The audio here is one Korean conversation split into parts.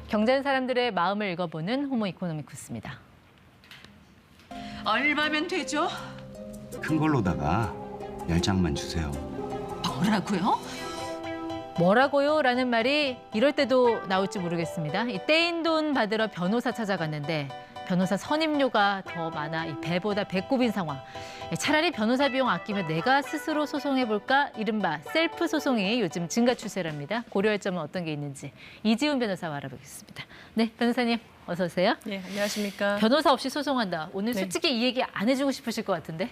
경제하는 사람들의 마음을 읽어보는 호모 이코노미쿠스입니다. 얼마면 되죠? 큰 걸로다가 10장만 주세요. 뭐라고요? 뭐라고요? 라는 말이 이럴 때도 나올지 모르겠습니다. 이 떼인 돈 받으러 변호사 찾아갔는데 변호사 선임료가 더 많아 이 배보다 배꼽인 상황. 차라리 변호사 비용 아끼며 내가 스스로 소송해볼까? 이른바 셀프 소송이 요즘 증가 추세랍니다. 고려할 점은 어떤 게 있는지 이지훈 변호사와 알아보겠습니다. 네, 변호사님 어서 오세요. 네, 안녕하십니까. 변호사 없이 소송한다. 오늘 네. 솔직히 이 얘기 안 해주고 싶으실 것 같은데.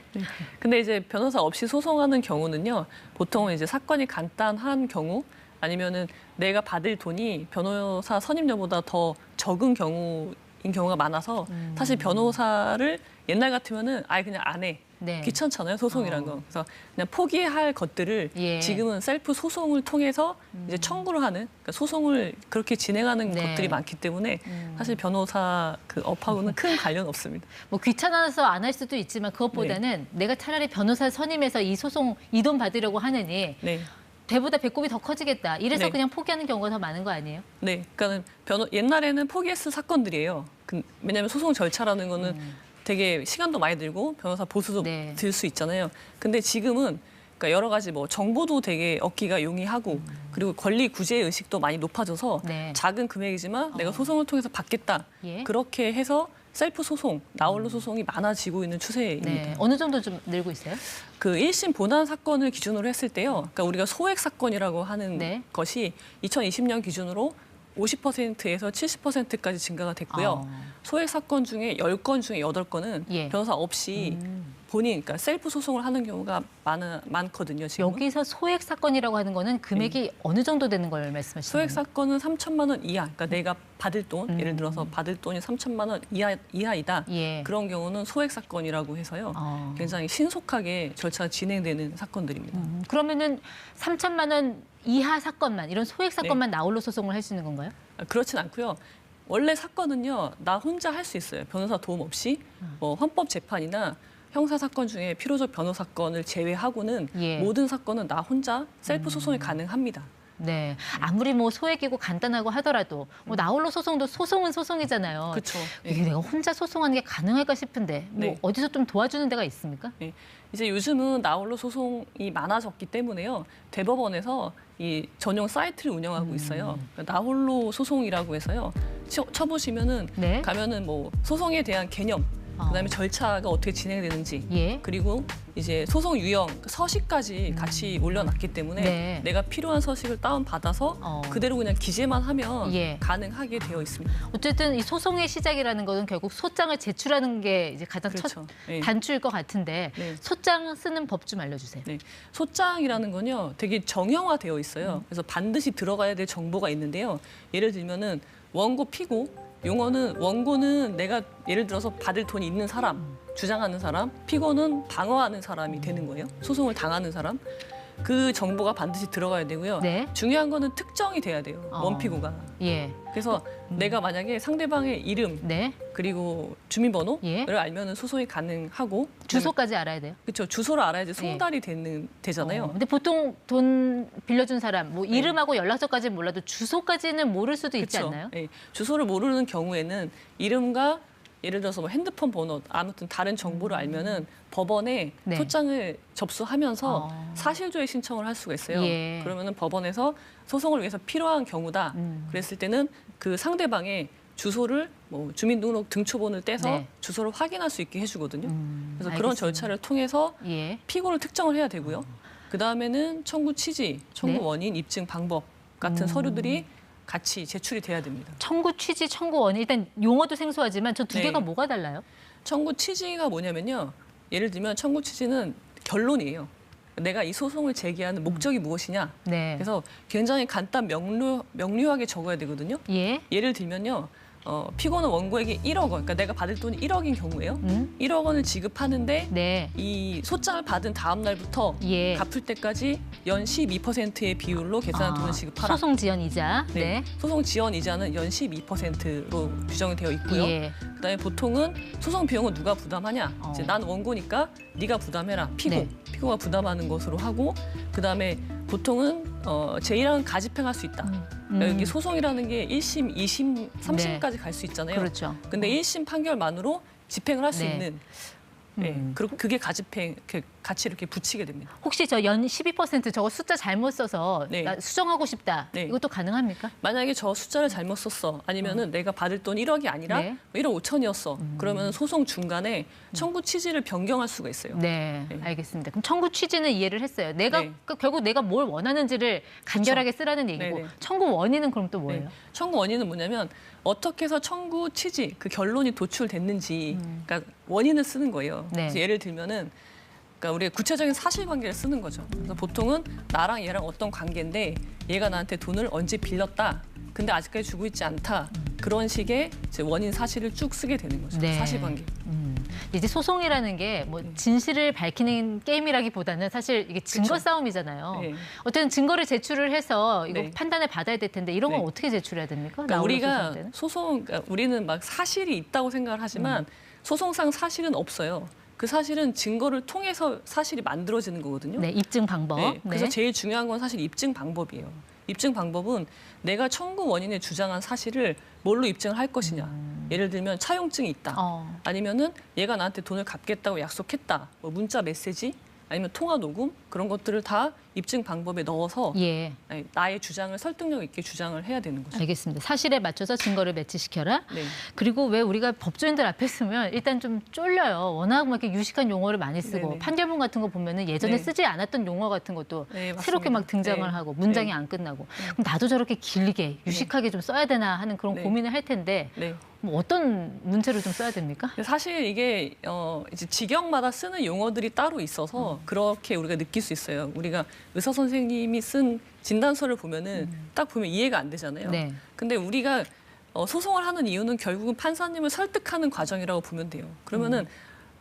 근데 이제 변호사 없이 소송하는 경우는요, 보통은 이제 사건이 간단한 경우 아니면은 내가 받을 돈이 변호사 선임료보다 더 적은 경우인 경우가 많아서 사실 변호사를 옛날 같으면은 아예 그냥 안 해. 네. 귀찮잖아요, 소송이란 거. 그래서 그냥 포기할 것들을 예. 지금은 셀프 소송을 통해서 이제 청구를 하는, 그러니까 소송을 그렇게 진행하는 네. 것들이 많기 때문에 사실 변호사 그 업하고는 큰 관련 없습니다. 뭐 귀찮아서 안 할 수도 있지만 그것보다는 내가 차라리 변호사 선임해서 이 소송 이 돈 받으려고 하느니 네. 배보다 배꼽이 더 커지겠다. 이래서 네. 그냥 포기하는 경우가 더 많은 거 아니에요? 네, 그러니까는 옛날에는 포기했을 사건들이에요. 왜냐하면 소송 절차라는 거는 되게 시간도 많이 들고 변호사 보수도 네. 들 수 있잖아요. 근데 지금은 그러니까 여러 가지 뭐 정보도 되게 얻기가 용이하고 그리고 권리 구제 의식도 많이 높아져서 네. 작은 금액이지만 내가 소송을 통해서 받겠다. 예. 그렇게 해서 셀프 소송, 나홀로 소송이 많아지고 있는 추세입니다. 네. 어느 정도 좀 늘고 있어요? 그 1심 본안 사건을 기준으로 했을 때요. 그러니까 우리가 소액 사건이라고 하는 네. 것이 2020년 기준으로 50%에서 70%까지 증가가 됐고요. 소액 사건 중에 10건 중에 8건은 예. 변호사 없이 본인, 그러니까 셀프 소송을 하는 경우가 많거든요. 지금 여기서 소액 사건이라고 하는 거는 금액이 어느 정도 되는 걸 말씀하시는 소액 거예요? 사건은 3천만 원 이하, 그러니까 내가 받을 돈, 예를 들어서 받을 돈이 3천만 원 이하이다. 예. 그런 경우는 소액 사건이라고 해서요. 굉장히 신속하게 절차가 진행되는 사건들입니다. 그러면은 3천만 원 이하 사건만 이런 소액 사건만 나홀로 소송을 할 수 있는 건가요? 그렇진 않고요. 원래 사건은요, 나 혼자 할 수 있어요. 변호사 도움 없이. 뭐 헌법 재판이나 형사 사건 중에 필요적 변호사건을 제외하고는 예. 모든 사건은 나 혼자 셀프 소송이 가능합니다. 네. 아무리 뭐 소액이고 간단하고 하더라도 뭐 나홀로 소송도 소송은 소송이잖아요. 그렇죠. 이게 내가 혼자 소송하는 게 가능할까 싶은데 뭐 네. 어디서 좀 도와주는 데가 있습니까? 네. 이제 요즘은 나홀로 소송이 많아졌기 때문에요. 대법원에서 이 전용 사이트를 운영하고 있어요. 그러니까 나홀로 소송이라고 해서요. 쳐보시면은 네. 가면은 뭐 소송에 대한 개념, 그다음에 절차가 어떻게 진행되는지, 예. 그리고 이제 소송 유형 서식까지 같이 올려놨기 때문에 네. 내가 필요한 서식을 다운받아서 그대로 그냥 기재만 하면 예. 가능하게 되어 있습니다. 어쨌든 이 소송의 시작이라는 것은 결국 소장을 제출하는 게 이제 가장 첫 그렇죠. 네. 단추일 것 같은데 네. 소장 쓰는 법 좀 알려주세요. 네. 소장이라는 건요, 되게 정형화되어 있어요. 그래서 반드시 들어가야 될 정보가 있는데요. 예를 들면은 원고 피고, 원고는 내가 예를 들어서 받을 돈이 있는 사람, 주장하는 사람, 피고는 방어하는 사람이 되는 거예요. 소송을 당하는 사람. 그 정보가 반드시 들어가야 되고요. 네. 중요한 거는 특정이 돼야 돼요. 원피고가. 예. 그래서 내가 만약에 상대방의 이름 네. 그리고 주민번호를 예. 알면은 소송이 가능하고 주소까지 알아야 돼요. 그렇죠. 주소를 알아야지 송달이 되잖아요. 근데 보통 돈 빌려준 사람 뭐 이름하고 연락처까지는 몰라도 주소까지는 모를 수도 있지 그렇죠. 않나요? 예. 주소를 모르는 경우에는 이름과 예를 들어서 뭐 핸드폰 번호, 아무튼 다른 정보를 알면은 법원에 네. 소장을 접수하면서 사실조회 신청을 할 수가 있어요. 예. 그러면은 법원에서 소송을 위해서 필요한 경우다. 그랬을 때는 그 상대방의 주소를 뭐 주민등록 등초본을 떼서 네. 주소를 확인할 수 있게 해주거든요. 그래서 알겠습니다. 그런 절차를 통해서 예. 피고를 특정을 해야 되고요. 그 다음에는 청구 취지, 청구 네. 원인, 입증 방법 같은 서류들이 같이 제출이 돼야 됩니다. 청구 취지, 청구 원인 일단 용어도 생소하지만 저 두 네. 개가 뭐가 달라요? 청구 취지가 뭐냐면요. 예를 들면 청구 취지는 결론이에요. 내가 이 소송을 제기하는 목적이 무엇이냐. 네. 그래서 굉장히 간단 명료하게 적어야 되거든요. 예. 예를 들면요. 피고는 원고에게 1억 원, 그러니까 내가 받을 돈이 1억인 경우예요. 1억 원을 지급하는데 네. 이 소장을 받은 다음 날부터 예. 갚을 때까지 연 12%의 비율로 계산한 돈을 지급하라. 소송 지연 이자. 네. 소송 지연 이자는 연 12%로 규정이 되어 있고요. 예. 그다음에 보통은 소송 비용은 누가 부담하냐? 이제 난 원고니까 네가 부담해라. 네. 피고가 부담하는 것으로 하고 그다음에 보통은 제1항은 가집행할 수 있다. 여기 소송이라는 게 1심, 2심, 3심까지 갈 수 있잖아요. 그렇죠. 근데 1심 판결만으로 집행을 할 수 네. 있는 그리고 그게 가집행 같이 이렇게 붙이게 됩니다. 혹시 저 연 12% 저거 숫자 잘못 써서 네. 나 수정하고 싶다. 네. 이것도 가능합니까? 만약에 저 숫자를 잘못 썼어. 아니면은 내가 받을 돈 1억이 아니라 네. 1억 5천이었어. 그러면 소송 중간에 청구 취지를 변경할 수가 있어요. 네, 네. 알겠습니다. 그럼 청구 취지는 이해를 했어요. 내가 네. 결국 내가 뭘 원하는지를 간결하게 쓰라는 얘기고 네네. 청구 원인은 그럼 또 뭐예요? 네. 청구 원인은 뭐냐면 어떻게 해서 청구 취지, 그 결론이 도출됐는지, 그러니까 원인을 쓰는 거예요. 네. 그래서 예를 들면은, 그러니까 우리가 구체적인 사실관계를 쓰는 거죠. 그래서 보통은 나랑 얘랑 어떤 관계인데 얘가 나한테 돈을 언제 빌렸다. 근데 아직까지 주고 있지 않다. 그런 식의 이제 원인 사실을 쭉 쓰게 되는 거죠. 네. 사실관계. 이제 소송이라는 게 뭐 진실을 밝히는 게임이라기보다는 사실 이게 증거 그쵸. 싸움이잖아요. 네. 어쨌든 증거를 제출을 해서 이거 네. 판단을 받아야 될 텐데 이런 건 네. 어떻게 제출해야 됩니까? 그러니까 나홀로 우리가 소송 때는? 그러니까 우리는 막 사실이 있다고 생각을 하지만 소송상 사실은 없어요. 그 사실은 증거를 통해서 사실이 만들어지는 거거든요. 네, 입증 방법. 네, 그래서 네. 제일 중요한 건 사실 입증 방법이에요. 입증 방법은 내가 청구 원인에 주장한 사실을 뭘로 입증을 할 것이냐. 예를 들면 차용증이 있다. 아니면은 얘가 나한테 돈을 갚겠다고 약속했다. 뭐 문자 메시지 아니면 통화 녹음 그런 것들을 다 입증 방법에 넣어서 예. 나의 주장을 설득력 있게 주장을 해야 되는 거죠. 알겠습니다. 사실에 맞춰서 증거를 매치시켜라. 네. 그리고 왜 우리가 법조인들 앞에 쓰면 일단 좀 쫄려요. 워낙 막 이렇게 유식한 용어를 많이 쓰고 네네. 판결문 같은 거 보면은 예전에 네. 쓰지 않았던 용어 같은 것도 네, 맞습니다. 새롭게 막 등장을 네. 하고 문장이 네. 안 끝나고 그럼 나도 저렇게 길게 유식하게 좀 써야 되나 하는 그런 네. 고민을 할 텐데 네. 뭐 어떤 문체로 좀 써야 됩니까? 근데 사실 이게 이제 직역마다 쓰는 용어들이 따로 있어서 그렇게 우리가 느낄 수 있어요. 우리가 의사 선생님이 쓴 진단서를 보면은 딱 보면 이해가 안 되잖아요. 네. 근데 우리가 소송을 하는 이유는 결국은 판사님을 설득하는 과정이라고 보면 돼요. 그러면은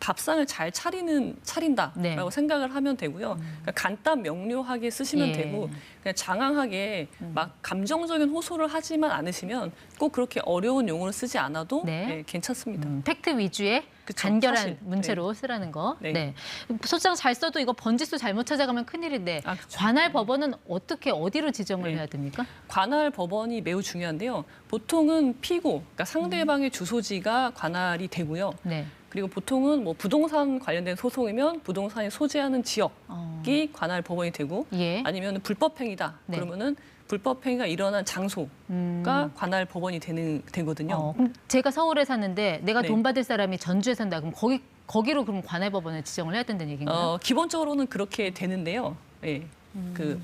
밥상을 잘 차린다라고 네. 생각을 하면 되고요. 그러니까 간단 명료하게 쓰시면 예. 되고 그냥 장황하게 막 감정적인 호소를 하지만 않으시면 꼭 그렇게 어려운 용어를 쓰지 않아도 네. 네, 괜찮습니다. 팩트 위주의 그쵸, 간결한 사실. 문체로 쓰라는 거. 네. 네. 소장 잘 써도 이거 번지수 잘못 찾아가면 큰일인데 아, 그쵸. 관할 법원은 어떻게 어디로 지정을 네. 해야 됩니까? 관할 법원이 매우 중요한데요. 보통은 피고, 그러니까 상대방의 주소지가 관할이 되고요. 네. 그리고 보통은 뭐 부동산 관련된 소송이면 부동산이 소재하는 지역이 관할 법원이 되고 예. 아니면 불법행위다. 네. 그러면은 불법행위가 일어난 장소가 관할 법원이 되거든요. 그럼 제가 서울에 사는데 내가 네. 돈 받을 사람이 전주에 산다. 그럼 거기로 그럼 관할 법원을 지정을 해야 된다는 얘기인가요? 기본적으로는 그렇게 되는데요. 예. 그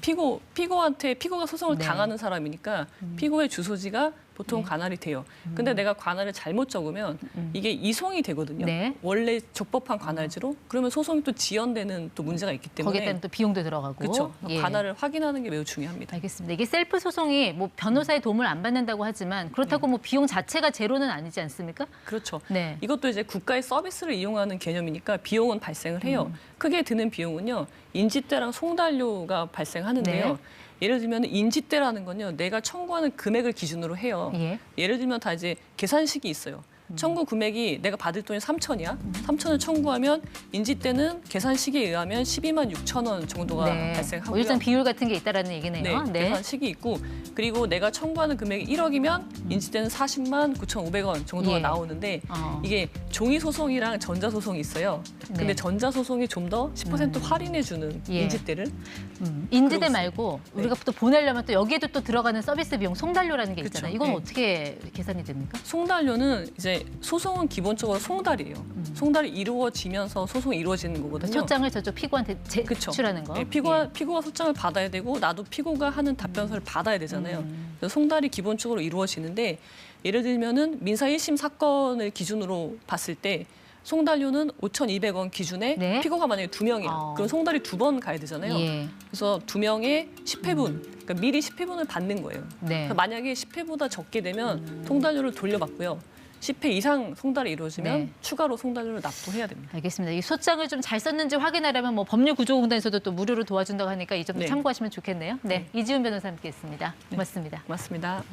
피고한테 피고가 소송을 네. 당하는 사람이니까 피고의 주소지가 보통 관할이 돼요. 근데 내가 관할을 잘못 적으면 이게 이송이 되거든요. 네. 원래 적법한 관할지로 그러면 소송이 또 지연되는 또 문제가 있기 때문에 거기에 따른 또 비용도 들어가고. 그렇죠. 예. 관할을 확인하는 게 매우 중요합니다. 알겠습니다. 이게 셀프 소송이 뭐 변호사의 도움을 안 받는다고 하지만 그렇다고 뭐 비용 자체가 제로는 아니지 않습니까? 그렇죠. 네. 이것도 이제 국가의 서비스를 이용하는 개념이니까 비용은 발생을 해요. 크게 드는 비용은요. 인지대랑 송달료가 발생하는데요. 네. 예를 들면 인지대라는 건요. 내가 청구하는 금액을 기준으로 해요. 예. 예를 들면 다 이제 계산식이 있어요. 청구 금액이 내가 받을 돈이 3천이야. 3천을 청구하면 인지대는 계산식에 의하면 12만 6천 원 정도가 발생하고요. 뭐 일단 비율 같은 게 있다라는 얘기네요. 네, 계산식이 있고 그리고 내가 청구하는 금액이 1억이면 인지대는 40만 9,500원 정도가 예. 나오는데 이게 종이 소송이랑 전자 소송이 있어요. 근데 네. 전자 소송이 좀 더 10% 할인해 주는 예. 인지대를 인지대 그러고 말고 네. 우리가 또 보내려면 또 여기에도 또 들어가는 서비스 비용 송달료라는 게 그쵸. 있잖아요. 이건 네. 어떻게 계산이 됩니까? 송달료는 이제 소송은 기본적으로 송달이에요. 송달이 이루어지면서 소송이 이루어지는 거거든요. 소장을 저쪽 피고한테 그쵸. 제출하는 거. 네, 피고가 소장을 받아야 되고 나도 피고가 하는 답변서를 받아야 되잖아요. 그래서 송달이 기본적으로 이루어지는데 예를 들면은 민사 1심 사건을 기준으로 봤을 때 송달료는 5,200원 기준에 네. 피고가 만약에 2명이야. 그럼 송달이 2번 가야 되잖아요. 예. 그래서 2명의 10회분, 그러니까 미리 10회분을 받는 거예요. 네. 그러니까 만약에 10회보다 적게 되면 송달료를 돌려받고요. 10회 이상 송달이 이루어지면 네. 추가로 송달료를 납부해야 됩니다. 알겠습니다. 이 소장을 좀 잘 썼는지 확인하려면 뭐 법률구조공단에서도 또 무료로 도와준다고 하니까 이 점도 네. 참고하시면 좋겠네요. 네, 이지훈 변호사 함께했습니다. 고맙습니다. 고맙습니다.